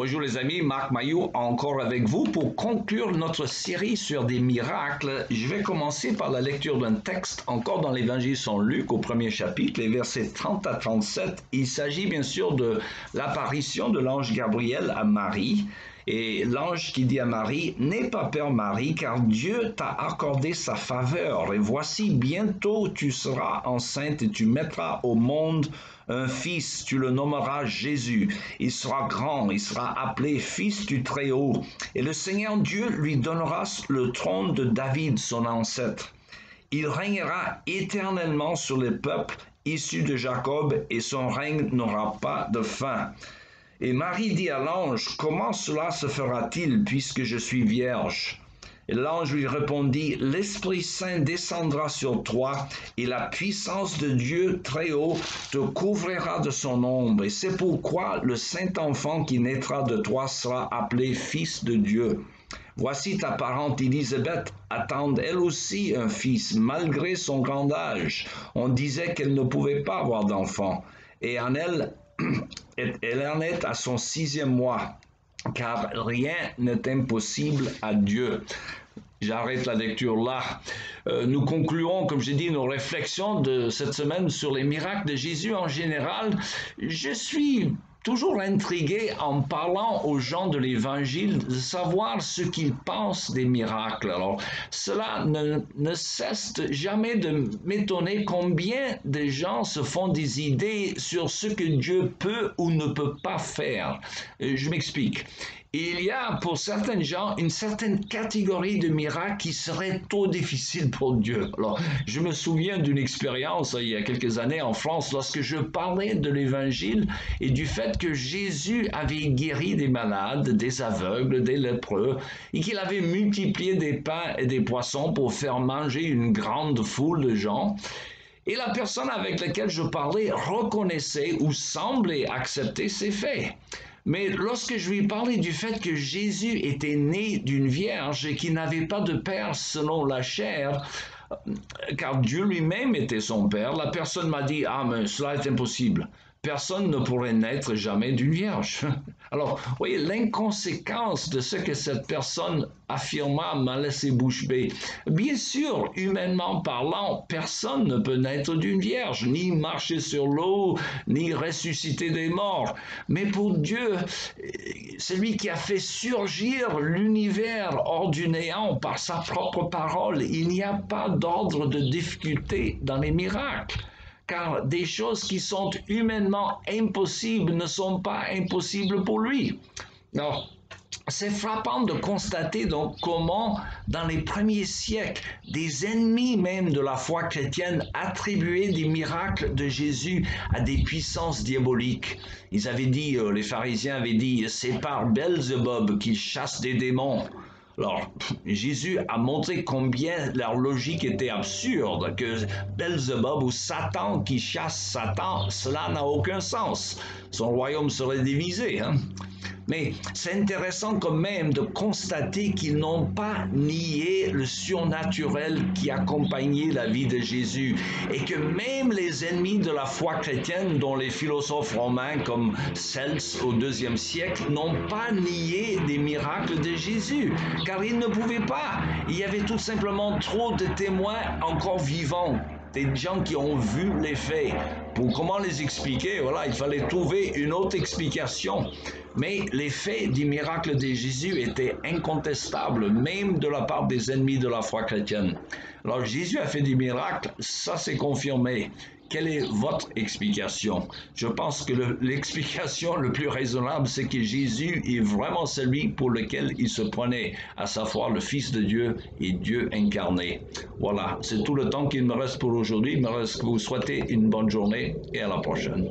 Bonjour les amis, Marc Mailloux encore avec vous pour conclure notre série sur des miracles. Je vais commencer par la lecture d'un texte encore dans l'évangile Saint Luc au premier chapitre, les versets 30 à 37. Il s'agit bien sûr de l'apparition de l'ange Gabriel à Marie. Et l'ange qui dit à Marie, « N'aie pas peur Marie, car Dieu t'a accordé sa faveur. Et voici, bientôt tu seras enceinte et tu mettras au monde un fils. Tu le nommeras Jésus. Il sera grand, il sera appelé Fils du Très-Haut. Et le Seigneur Dieu lui donnera le trône de David, son ancêtre. Il régnera éternellement sur les peuples issus de Jacob et son règne n'aura pas de fin. » Et Marie dit à l'ange, « Comment cela se fera-t-il puisque je suis vierge ?» Et l'ange lui répondit, « L'Esprit Saint descendra sur toi et la puissance de Dieu très haut te couvrira de son ombre. Et c'est pourquoi le Saint-Enfant qui naîtra de toi sera appelé Fils de Dieu. Voici ta parente Élisabeth attend elle aussi un fils, malgré son grand âge. On disait qu'elle ne pouvait pas avoir d'enfant. Et en elle en est à son 6e mois, car rien n'est impossible à Dieu. » J'arrête la lecture là. Nous concluons, comme j'ai dit, nos réflexions de cette semaine sur les miracles de Jésus en général. Je suis toujours intrigué en parlant aux gens de l'Évangile de savoir ce qu'ils pensent des miracles. Alors, cela ne cesse jamais de m'étonner combien de gens se font des idées sur ce que Dieu peut ou ne peut pas faire. Je m'explique. Il y a pour certains gens une certaine catégorie de miracles qui seraient trop difficiles pour Dieu. Alors, je me souviens d'une expérience il y a quelques années en France lorsque je parlais de l'Évangile et du fait que Jésus avait guéri des malades, des aveugles, des lépreux et qu'il avait multiplié des pains et des poissons pour faire manger une grande foule de gens. Et la personne avec laquelle je parlais reconnaissait ou semblait accepter ces faits. Mais lorsque je lui parlais du fait que Jésus était né d'une vierge et qu'il n'avait pas de père selon la chair, car Dieu lui-même était son père, la personne m'a dit « Ah, mais cela est impossible. Personne ne pourrait naître jamais d'une vierge. » Alors, vous voyez, l'inconséquence de ce que cette personne affirma m'a laissé bouche bée. Bien sûr, humainement parlant, personne ne peut naître d'une vierge, ni marcher sur l'eau, ni ressusciter des morts. Mais pour Dieu, celui qui a fait surgir l'univers hors du néant par sa propre parole, il n'y a pas d'ordre de difficulté dans les miracles. Car des choses qui sont humainement impossibles ne sont pas impossibles pour lui. Alors, c'est frappant de constater donc comment, dans les premiers siècles, des ennemis même de la foi chrétienne attribuaient des miracles de Jésus à des puissances diaboliques. Ils avaient dit, les pharisiens avaient dit, c'est par Belzébob qu'il chasse des démons. Alors, Jésus a montré combien leur logique était absurde, que Belzébob ou Satan qui chasse Satan, cela n'a aucun sens. Son royaume serait divisé. Mais c'est intéressant quand même de constater qu'ils n'ont pas nié le surnaturel qui accompagnait la vie de Jésus et que même les ennemis de la foi chrétienne, dont les philosophes romains comme Cels au IIe siècle, n'ont pas nié des miracles de Jésus, car ils ne pouvaient pas. Il y avait tout simplement trop de témoins encore vivants, des gens qui ont vu les faits. Pour comment les expliquer, voilà, il fallait trouver une autre explication. Mais les faits du miracle de Jésus étaient incontestables, même de la part des ennemis de la foi chrétienne. Alors Jésus a fait des miracles, ça c'est confirmé. Quelle est votre explication? Je pense que l'explication le plus raisonnable, c'est que Jésus est vraiment celui pour lequel il se prenait, à savoir le Fils de Dieu et Dieu incarné. Voilà, c'est tout le temps qu'il me reste pour aujourd'hui. Il me reste que vous souhaiter une bonne journée et à la prochaine.